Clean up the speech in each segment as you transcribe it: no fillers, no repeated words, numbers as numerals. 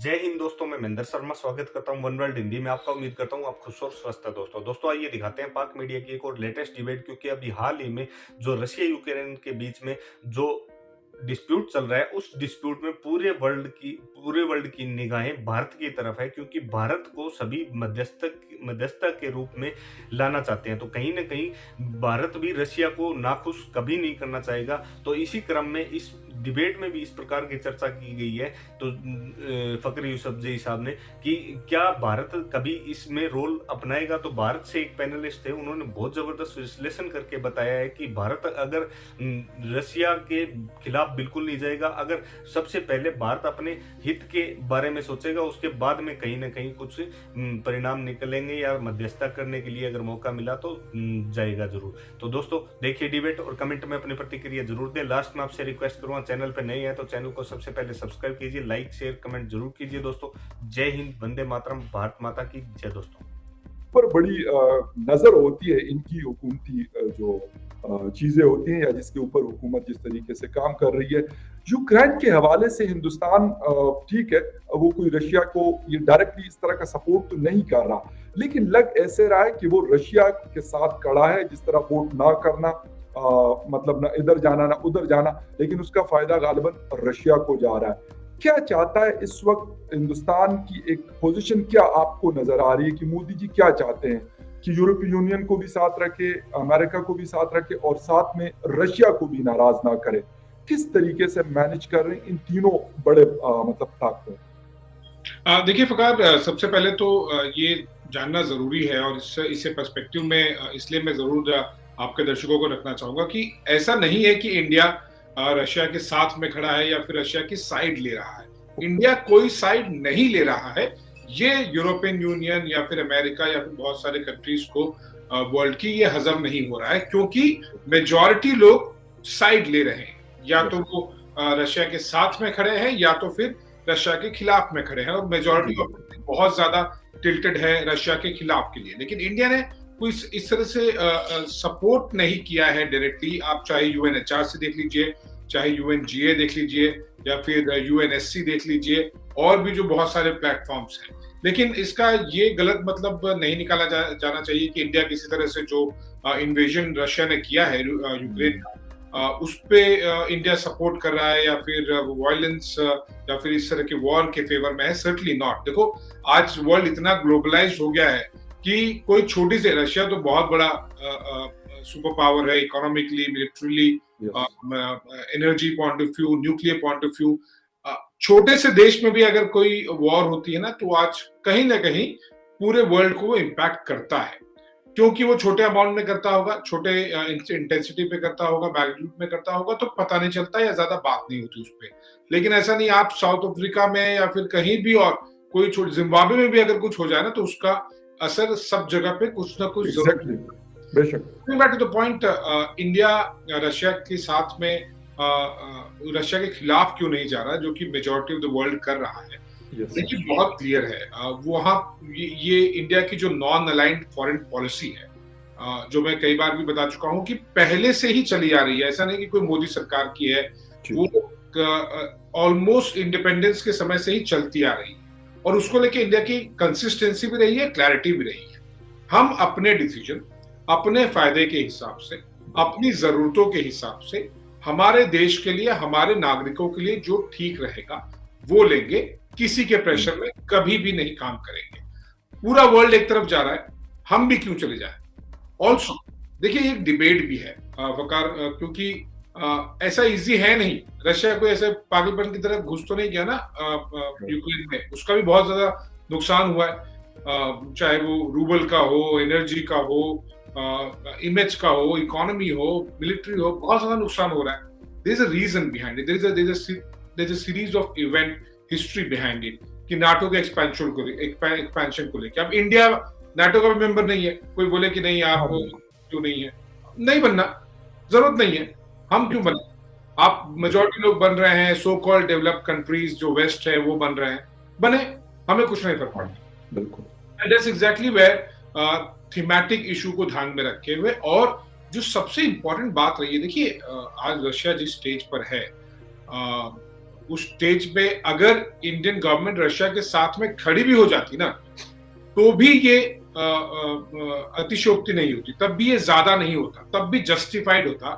जय हिंद दोस्तों, मैं महेंद्र शर्मा स्वागत करता हूं वन वर्ल्ड हिंदी में आपका। उम्मीद करता हूं आप खुश और स्वस्थ है। दोस्तों आइए दिखाते हैं पाक मीडिया की एक और लेटेस्ट डिबेट, क्योंकि अभी हाल ही में जो रशिया यूक्रेन के बीच में जो डिस्प्यूट चल रहा है, उस डिस्प्यूट में पूरे वर्ल्ड की निगाहें भारत की तरफ है, क्योंकि भारत को सभी मध्यस्थक के रूप में लाना चाहते हैं। तो कहीं ना कहीं भारत भी रशिया को नाखुश कभी नहीं करना चाहेगा। तो इसी क्रम में इस डिबेट में भी इस प्रकार की चर्चा की गई है। तो फकर यूसुफजई साहब ने कि क्या भारत कभी इसमें रोल अपनाएगा। तो भारत से एक पैनलिस्ट थे, उन्होंने बहुत जबरदस्त विश्लेषण करके बताया है कि भारत अगर रशिया के खिलाफ बिल्कुल नहीं जाएगा। अगर सबसे पहले भारत अपने हित के बारे में सोचेगा, उसके बाद में कहीं ना कहीं कुछ परिणाम निकलेंगे, या मध्यस्थता करने के लिए अगर मौका मिला तो जाएगा जरूर। तो दोस्तों देखिए डिबेट और कमेंट में अपनी प्रतिक्रिया जरूर दें। लास्ट में आपसे रिक्वेस्ट करूंगा, चैनल पर नए हैं तो चैनल को सबसे पहले सब्सक्राइब कीजिए, लाइक शेयर कमेंट जरूर कीजिए। दोस्तों जय हिंद, वंदे मातरम, भारत माता की जय। दोस्तों पर बड़ी नजर होती है इनकी हुकूमती जो चीजें होती हैं या जिसके ऊपर हुकूमत जिस तरीके से काम कर रही है। यूक्रेन के हवाले से हिंदुस्तान ठीक है, वो कोई रशिया को ये डायरेक्टली इस तरह का सपोर्ट तो नहीं कर रहा, लेकिन लग ऐसे रहा है कि वो रशिया के साथ खड़ा है। जिस तरह वोट ना करना, मतलब ना इधर जाना ना उधर जाना, लेकिन उसका फायदा गालिबन रशिया को जा रहा है। क्या चाहता है इस वक्त हिंदुस्तान की एक पोजीशन क्या आपको नजर आ रही है कि मोदी जी क्या चाहते हैं कि यूरोपीय यूनियन को भी साथ रखे, अमेरिका को भी साथ रखे और साथ में रशिया को भी नाराज ना करे? किस तरीके से मैनेज कर रहे हैं इन तीनों बड़े मतलब ताकतों? देखिए फकार, सबसे पहले तो ये जानना जरूरी है और इसे पर्सपेक्टिव में इसलिए मैं जरूर आपके दर्शकों को रखना चाहूंगा कि ऐसा नहीं है कि इंडिया रशिया के साथ में खड़ा है या फिर रशिया की साइड ले रहा है। इंडिया कोई साइड नहीं ले रहा है। ये यूरोपियन यूनियन या फिर अमेरिका या फिर बहुत सारे कंट्रीज को वर्ल्ड की ये हजम नहीं हो रहा है, क्योंकि मेजॉरिटी लोग साइड ले रहे हैं। या तो वो रशिया के साथ में खड़े हैं या तो फिर रशिया के खिलाफ में खड़े हैं, और मेजॉरिटी बहुत ज्यादा टिल्टेड है रशिया के खिलाफ के लिए। लेकिन इंडिया ने कोई इस तरह से सपोर्ट नहीं किया है डायरेक्टली। आप चाहे यूएनएचआर से देख लीजिए, चाहे यूएनजीए देख लीजिए, या फिर यूएनएससी देख लीजिए, और भी जो बहुत सारे प्लेटफॉर्म्स हैं। लेकिन इसका ये गलत मतलब नहीं निकाला जाना चाहिए कि इंडिया किसी तरह से जो इन्वेजन रशिया ने किया है यूक्रेन का, उस पे इंडिया सपोर्ट कर रहा है या फिर वायलेंस या फिर इस तरह के वॉर के फेवर में है। Certainly not. देखो आज वर्ल्ड इतना ग्लोबलाइज्ड हो गया है कि कोई छोटी से, रशिया तो बहुत बड़ा सुपर पावर है, economically, militarily, energy point of view, nuclear point of view. छोटे से देश में भी अगर कोई वॉर होती है ना, तो आज कहीं ना कहीं पूरे वर्ल्ड को वो इम्पैक्ट करता है, क्योंकि वो छोटे अमाउंट में करता होगा, छोटे इंटेंसिटी पे करता होगा, मैग्नीट्यूड में करता होगा, तो पता नहीं चलता या ज्यादा बात नहीं होती उस पर। लेकिन ऐसा नहीं, आप साउथ अफ्रीका में या फिर कहीं भी और कोई जिम्बाब्वे में भी अगर कुछ हो जाए ना, तो उसका असर सब जगह पे कुछ ना कुछ back to the point, India Russia के साथ में रशिया के खिलाफ क्यों नहीं जा रहा, जो कि मेजॉरिटी ऑफ द वर्ल्ड कर रहा है। देखिए बहुत क्लियर है, वहां ये इंडिया की जो नॉन अलाइंड फॉरेन पॉलिसी है, जो मैं कई बार भी बता चुका हूं कि पहले से ही चली आ रही है। ऐसा नहीं कि कोई मोदी सरकार की है, वो ऑलमोस्ट इंडिपेंडेंस के समय से ही चलती आ रही है, और उसको लेके इंडिया की कंसिस्टेंसी भी रही है, क्लैरिटी भी रही है। हम अपने डिसीजन अपने फायदे के हिसाब से, अपनी जरूरतों के हिसाब से, हमारे देश के लिए, हमारे नागरिकों के लिए जो ठीक रहेगा वो लेंगे। किसी के प्रेशर में कभी भी नहीं काम करेंगे। पूरा वर्ल्ड एक तरफ जा रहा है, हम भी क्यों चले जाए। ऑल्सो देखिए एक डिबेट भी है वकार, क्योंकि ऐसा इजी है नहीं। रशिया को ऐसे पागलपन की तरफ घुस तो नहीं गया ना यूक्रेन में, उसका भी बहुत ज्यादा नुकसान हुआ है, चाहे वो रूबल का हो, एनर्जी का हो, इमेज का हो, इकोनॉमी हो, मिलिट्री हो, बहुत ज्यादा नुकसान हो रहा है। There is a reason behind it, there is a series of event history behind it, कि नाटो के एक्सपेंशन को लेकर। अब इंडिया नाटो का भी मेंबर नहीं है, कोई बोले कि नहीं आप क्यों नहीं है, नहीं बनना, जरूरत नहीं है, हम क्यों बने। आप मेजॉरिटी लोग बन रहे हैं, सो कॉल्ड डेवलप्ड कंट्रीज जो वेस्ट है वो बन रहे हैं, बने, हमें कुछ नहीं फर्क पड़ता। बिल्कुल, and that's exactly where thematic issue को ध्यान में रखे हुए, और जो सबसे इंपॉर्टेंट बात रही है, देखिए आज रशिया जिस स्टेज पर है, उस स्टेज पे अगर इंडियन गवर्नमेंट रशिया के साथ में खड़ी भी हो जाती ना, तो भी ये अतिशयोक्ति नहीं होती, तब भी ये ज्यादा नहीं होता, तब भी जस्टिफाइड होता।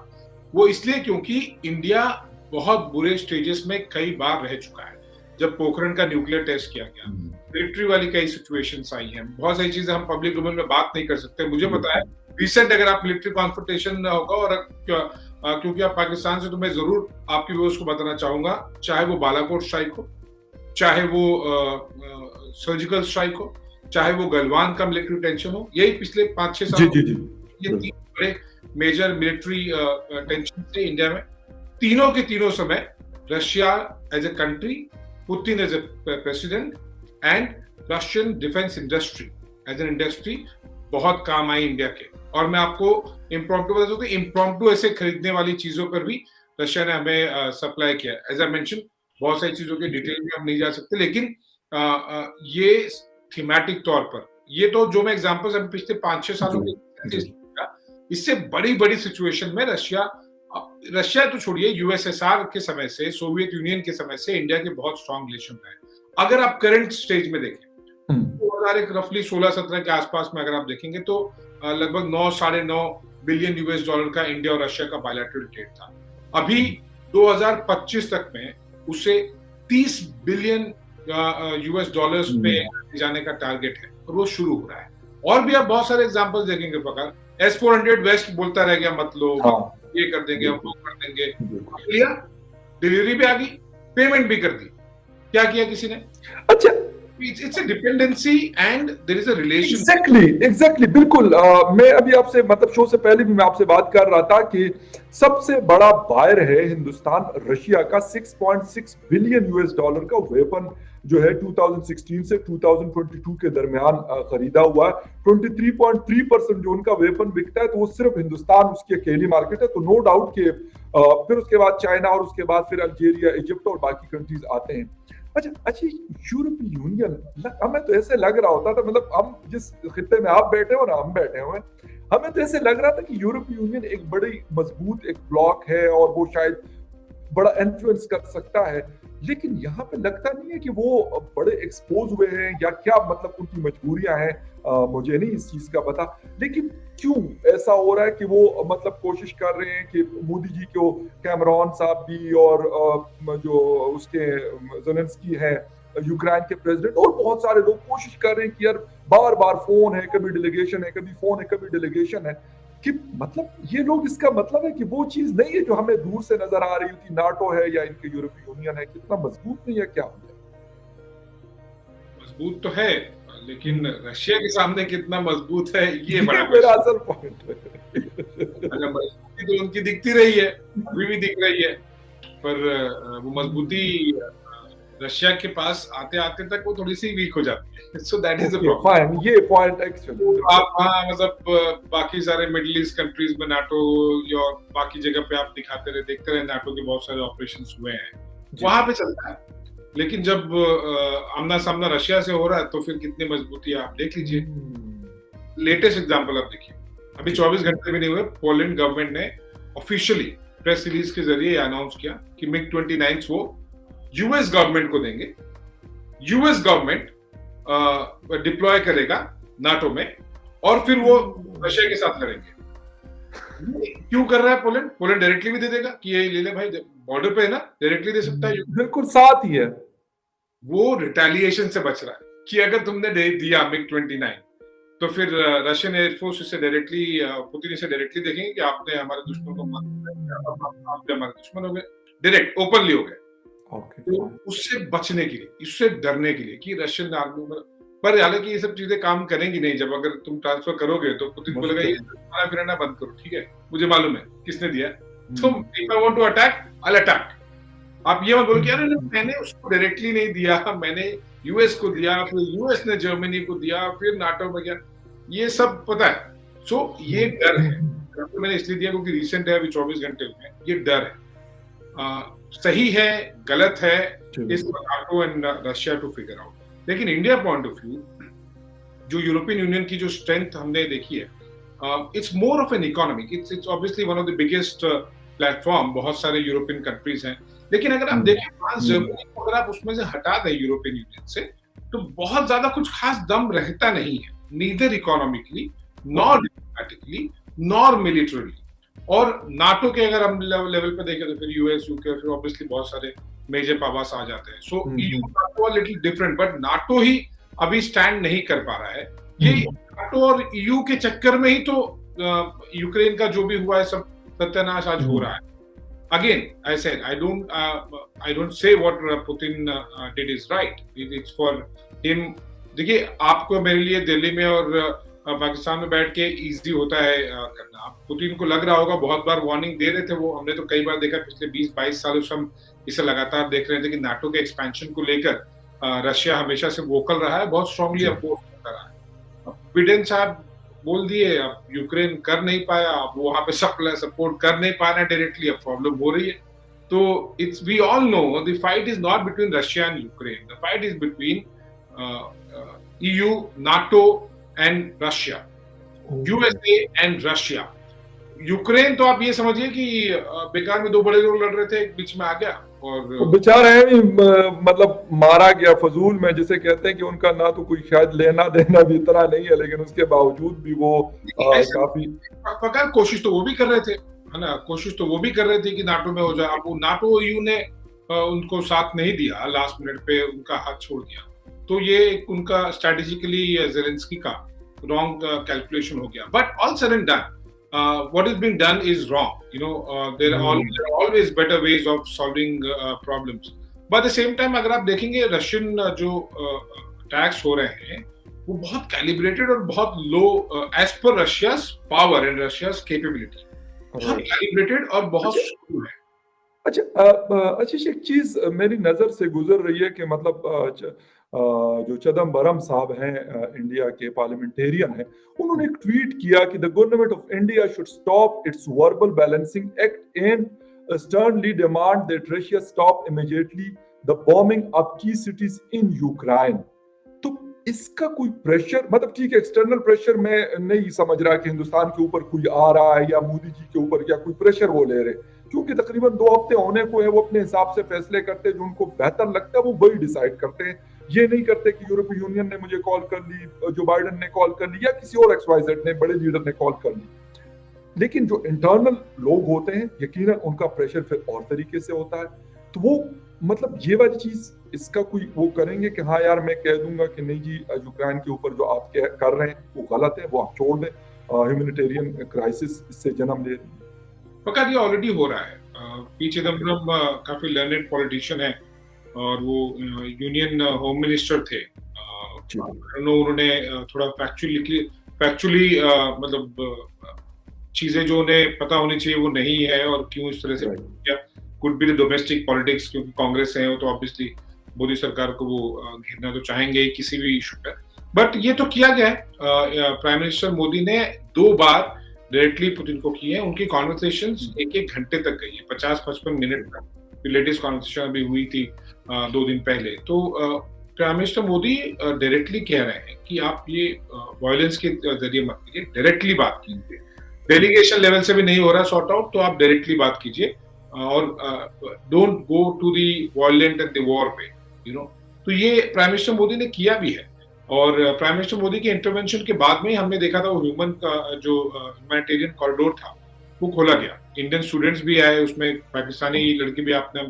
वो इसलिए क्योंकि इंडिया बहुत बुरे स्टेजेस में कई बार रह चुका है। जब पोखरण का न्यूक्लियर टेस्ट किया गया, मिलिट्री वाली कई सिचुएशंस आई हैं, बहुत सारी चीजें हम पब्लिक डोमेन में बात नहीं कर सकते। मुझे पता है रिसेंट अगर आप मिलिट्री कॉन्फ्रंटेशन होगा और क्योंकि आप पाकिस्तान से, तो मैं जरूर आपकी व्यूअर्स को बताना चाहूंगा, चाहे वो बालाकोट स्ट्राइक हो, चाहे वो सर्जिकल स्ट्राइक हो, चाहे वो गलवान का मिलिट्री टेंशन हो, यही पिछले 5-6 साल ये 3 बड़े मेजर मिलिट्री टेंशन थे इंडिया में। तीनों के तीनों समय Russia as a country, Putin as a president and Russian defence industry as an industry बहुत काम आई इंडिया के। और मैं आपको इम्प्रॉम्प्टू बता दूं कि इम्प्रॉम्प्टू ऐसे खरीदने वाली चीजों पर भी रशिया ने हमें सप्लाई किया। एज आई मेंशन, बहुत सारी चीजों के डिटेल में हम नहीं जा सकते, लेकिन ये थीमेटिक तौर पर, ये तो जो मैं एग्जांपल्स अभी पिछले 5-6 सालों के, इससे बड़ी बड़ी सिचुएशन में रशिया तो छोड़िए, यूएसएसआर के समय से, सोवियत यूनियन के समय से इंडिया के बहुत स्ट्रॉन्ग रिलेशन रहे। अगर आप करंट स्टेज में देखें, 2001 रफली 16-17 के आसपास में अगर आप देखेंगे तो लगभग 9-9.5 बिलियन यूएस डॉलर का इंडिया और रशिया का बायलैटरल ट्रेड था। अभी 2025 तक में उसे 30 बिलियन यूएस डॉलर्स पे जाने का टारगेट है, और वो शुरू हो रहा है। और भी आप बहुत सारे एग्जांपल्स देखेंगे। प्रकार S-400 वेस्ट बोलता रह गया, मत लो, ये कर देंगे, हम वो कर देंगे, लिया, डिलीवरी भी आ गई, पेमेंट भी कर दी, क्या किया किसी ने? अच्छा, It's a dependency and there is a relation. Exactly, बिल्कुल। मैं अभी आपसे, मतलब शो से पहले भी मैं आपसे बात कर रहा था कि सबसे बड़ा बायर है हिंदुस्तान रशिया का। 6.6 बिलियन यूएस डॉलर का वेपन जो है 2016 से 2022 के दरमियान खरीदा हुआ है। 23.3% जो उनका वेपन बिकता है, तो वो सिर्फ हिंदुस्तान उसकी अकेली मार्केट है। तो नो डाउट कि फिर उसके बाद चाइना, और उसके बाद फिर अल्जीरिया, इजिप्ट और बाकी कंट्रीज आते हैं। अच्छा, यूरोपीय यूनियन, हमें तो ऐसे लग रहा होता था, मतलब हम जिस खित्ते में आप बैठे हो ना, हम बैठे हुए, हमें तो ऐसे लग रहा था कि यूरोपीय यूनियन एक बड़ी मजबूत एक ब्लॉक है और वो शायद बड़ा इन्फ्लुएंस कर सकता है, लेकिन यहाँ पे लगता नहीं है कि वो बड़े एक्सपोज हुए हैं, या क्या मतलब उनकी मजबूरियां हैं, मुझे नहीं इस चीज का पता। लेकिन क्यों ऐसा हो रहा है कि वो मतलब कोशिश कर रहे हैं कि मोदी जी को, कैमरॉन साहब भी, और जो उसके ज़ेलेंस्की है यूक्रेन के प्रेसिडेंट, और बहुत सारे लोग कोशिश कर रहे हैं कि यार बार बार फोन है, कभी डेलीगेशन है, कभी फोन है, कभी डेलीगेशन है, कि मतलब ये लोग, इसका मतलब है कि वो चीज नहीं है जो हमें दूर से नजर आ रही थी, नाटो है या इनके यूरोपीय यूनियन है, कितना मजबूत नहीं है, क्या हो गया? मजबूत तो है, लेकिन रशिया के सामने कितना मजबूत है, ये बड़ा मेरा असल पॉइंट है। मजबूती तो उनकी दिखती रही है, अभी भी दिख रही है, पर वो मजबूती रशिया के पास आते आते तक वो थोड़ी सी वीक हो जाती है। So that is the problem. ये पॉइंट एक्चुअली आप मतलब बाकी सारे मिडिल ईस्ट कंट्रीज में नाटो या बाकी जगह पे आप देखते रहे नाटो के बहुत सारे ऑपरेशंस हुए हैं, वहां पे चलता है। लेकिन जब आमना सामना रशिया से हो रहा है, तो फिर कितनी मजबूती है आप देख लीजिए। लेटेस्ट एग्जांपल आप देखिए, अभी 24 घंटे भी नहीं हुए, पोलैंड गवर्नमेंट ने ऑफिशियली प्रेस रिलीज के जरिए अनाउंस किया कि MiG-29 वो यूएस गवर्नमेंट को देंगे। यूएस गवर्नमेंट डिप्लॉय करेगा नाटो में, और फिर वो रशिया के साथ लड़ेंगे। क्यों कर रहा है पोलैंड? पोलैंड डायरेक्टली भी दे देगा कि ये ले ले भाई, बॉर्डर पे है ना, डायरेक्टली दे सकता है, बिल्कुल साथ ही है। वो रिटेलिएशन से बच रहा है कि अगर तुमने दे दिया MiG-29, तो फिर रशियन एयरफोर्स इसे डायरेक्टली, पुतिन इसे डायरेक्टली देखेंगे कि आपने हमारे दुश्मन को मार दिया, आप हमारे दुश्मन हो गए, डायरेक्ट ओपनली हो गए। तो उससे बचने के लिए, इससे डरने के लिए कि रशियन आर्मी में, पर हालांकि ये सब चीजें काम करेंगी नहीं। जब अगर तुम ट्रांसफर करोगे तो पुतिन बोलेगा ये खाना फिरना बंद करो, ठीक है, मुझे मालूम है किसने दिया, तुम if I want to attack I attack. आप ये मत बोलो कि अरे मैंने उसको डायरेक्टली नहीं दिया, मैंने यूएस को दिया, फिर यूएस ने जर्मनी को दिया, फिर नाटो में गया, ये सब पता है। सो ये डर है, मैंने इसलिए दिया क्योंकि रिसेंट है, अभी 24 घंटे हुए, ये डर है। सही है गलत है, इस NATO and Russia to figure out. लेकिन इंडिया पॉइंट ऑफ व्यू, जो यूरोपियन यूनियन की जो स्ट्रेंथ हमने देखी है, it's more of an economic, it's obviously one of the biggest platform. बहुत सारे यूरोपियन कंट्रीज हैं लेकिन अगर आप देखें फ्रांस जर्मनी को अगर आप उसमें से हटा दें यूरोपियन यूनियन से, तो बहुत ज्यादा कुछ खास दम रहता नहीं है, neither economically nor diplomatically nor militarily. और नाटो के अगर हम लेवल पे देखें तो फिर यूएस यूके फिर ऑब्वियसली बहुत सारे मेजर पावर्स आ जाते हैं। So EU NATO little different, but NATO ही अभी स्टैंड नहीं कर पा रहा है। ये नाटो और ईयू के चक्कर में ही तो यूक्रेन का जो भी हुआ है सब सत्यानाश आज हो रहा है। Again, I said I don't say what Putin did is right. It's for him. देखिए, आपको मेरे लिए दिल्ली में और पाकिस्तान में बैठ के इजी होता है करना। पुतिन को लग रहा होगा, बहुत बार वार्निंग दे रहे थे वो, हमने तो कई बार देखा पिछले 20-22 सालों से हम इसे लगातार देख रहे थे कि नाटो के एक्सपेंशन को लेकर रशिया हमेशा से वोकल रहा है, बहुत स्ट्रांगली अपोज करता रहा है। बिडेन साहब बोल दिए, अब यूक्रेन कर नहीं पाया, अब वहां पे सपोर्ट कर नहीं पा रहे डायरेक्टली, अब प्रॉब्लम हो रही है। तो it's we all know the fight is not between Russia and Ukraine, the fight is between EU, NATO and Russia, USA and Russia. Ukraine तो आप ये समझिए कि बेकार में दो बड़े लोग लड़ रहे थे, एक बीच में आ गया और बेचारा है मतलब मारा गया फजूल में, जिसे कहते हैं कि उनका ना तो कोई शायद लेना देना भी इतना नहीं है, लेकिन उसके बावजूद भी वो काफी फकर कोशिश तो वो भी कर रहे थे, है ना, कोशिश तो वो भी कर रहे थे कि नाटो में हो जाए। अब वो नाटो ईयू ने उनको साथ नहीं दिया, लास्ट मिनट पे उनका हाथ छोड़ दिया, तो ये उनका स्ट्रेटेजिकली जेलेंस्की का रॉन्ग कैलकुलेशन हो गया। But all said and done, what is being done is wrong. There are always better ways of solving problems. But at the same time, अगर आप देखेंगे रशियन जो अटैक्स हो रहे हैं वो बहुत कैलिब्रेटेड और बहुत लो एज पर Russia's power and Russia's capability, बहुत कैलिब्रेटेड और बहुत स्लो है। अच्छा, एक चीज मेरी नजर से गुजर रही है कि मतलब जो चिदम्बरम साहब हैं, इंडिया के पार्लियामेंटेरियन हैं, उन्होंने एक ट्वीट किया कि the government of India should stop it's verbal balancing act and sternly demand that Russia stop immediately the bombing of key cities in Ukraine. तो इसका कोई प्रेशर, मतलब ठीक है एक्सटर्नल प्रेशर मैं नहीं समझ रहा कि हिंदुस्तान के ऊपर कोई आ रहा है या मोदी जी के ऊपर या कोई प्रेशर वो ले रहे, क्योंकि तकरीबन 2 हफ्ते होने को है, वो अपने हिसाब से फैसले करते हैं, जो उनको बेहतर लगता है वो वही डिसाइड करते हैं। ये नहीं करते कि यूरोपीय यूनियन ने मुझे कॉल कर ली, जो बाइडेन ने कॉल कर ली या किसी और XYZ ने, बड़े लीडर ने कॉल कर ली। लेकिन जो इंटरनल लोग होते हैं, यकीनन उनका प्रेशर फिर और तरीके से होता है। तो वो मतलब ये वाली चीज, इसका कोई वो करेंगे कि हाँ यार मैं कह दूंगा कि नहीं जी यूक्रेन के ऊपर जो आप कर रहे हैं वो गलत है, वो आप छोड़ दें, ह्यूमैनिटेरियन क्राइसिस इससे जन्म ले। फकत ये ऑलरेडी हो रहा है। पी चिदम्बरम काफी लर्नेड पॉलिटिशियन है और वो यूनियन होम मिनिस्टर थे। उन्होंने थोड़ा फैक्चुअली मतलब चीजें जो उन्हें पता होनी चाहिए वो नहीं है, और क्यों इस तरह से किया, could be the domestic politics, क्योंकि कांग्रेस है वो तो ऑब्वियसली मोदी सरकार को वो घेरना तो चाहेंगे ही किसी भी इशू पर। बट ये तो किया गया है, प्राइम मिनिस्टर मोदी ने 2 बार डायरेक्टली पुतिन को किए हैं। उनकी कॉन्वर्सेशंस 1-1 घंटे तक गई है, 50-55 मिनट तक। लेटेस्ट कॉन्वर्सेशन अभी हुई थी 2 दिन पहले। तो प्राइम मिनिस्टर मोदी डायरेक्टली कह रहे हैं कि आप ये वायलेंस के जरिए मत कीजिए, डायरेक्टली बात कीजिए। डेलीगेशन लेवल से भी नहीं हो रहा सॉर्ट आउट, तो आप डायरेक्टली बात कीजिए और don't go to the violent and the war way, तो ये प्राइम मिनिस्टर मोदी ने किया भी है। और प्राइम मिनिस्टर मोदी के इंटरवेंशन के बाद में हमने देखा था वो ह्यूमन का जो ह्यूमैनिटेरियन कॉरिडोर था वो खोला गया। इंडियन स्टूडेंट्स भी आए उसमें, पाकिस्तानी लड़के भी आपने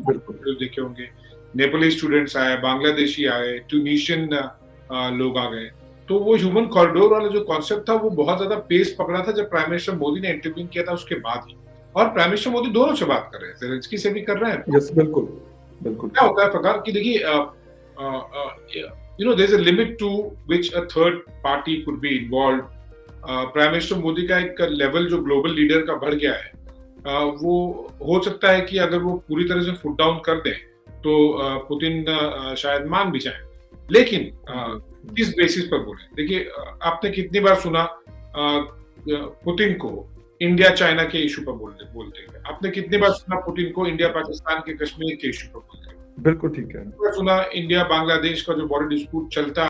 देखे होंगे, नेपाली स्टूडेंट्स आए, बांग्लादेशी आए, ट्यूनीशियन लोग आ गए। तो वो ह्यूमन कॉरिडोर वाला जो कॉन्सेप्ट था वो बहुत ज्यादा पेस पकड़ा था जब प्राइम मिनिस्टर मोदी ने इंटरव्यू किया था उसके बाद ही। और प्राइम मिनिस्टर मोदी दोनों से बात कर रहे हैं, ज़ेलेंस्की से भी कर रहे हैं। यस, बिल्कुल बिल्कुल। क्या होता है फकार कि देखिए there is a limit to which a third party could be involved. Prime minister Modi का एक लेवल जो ग्लोबल लीडर का बढ़ गया है, वो हो सकता है कि अगर वो पूरी तरह से फुट डाउन कर दें तो पुतिन शायद मान भी जाए। लेकिन किस बेसिस पर बोले, देखिए आपने कितनी बार सुना पुतिन को इंडिया चाइना के इशू पर बोलते हुए, आपने कितनी बार सुना पुतिन को इंडिया पाकिस्तान के कश्मीर के इशू पर बोलते हुए। बिल्कुल ठीक है। सुना इंडिया बांग्लादेश का जो बॉर्डर डिस्प्यूट चलता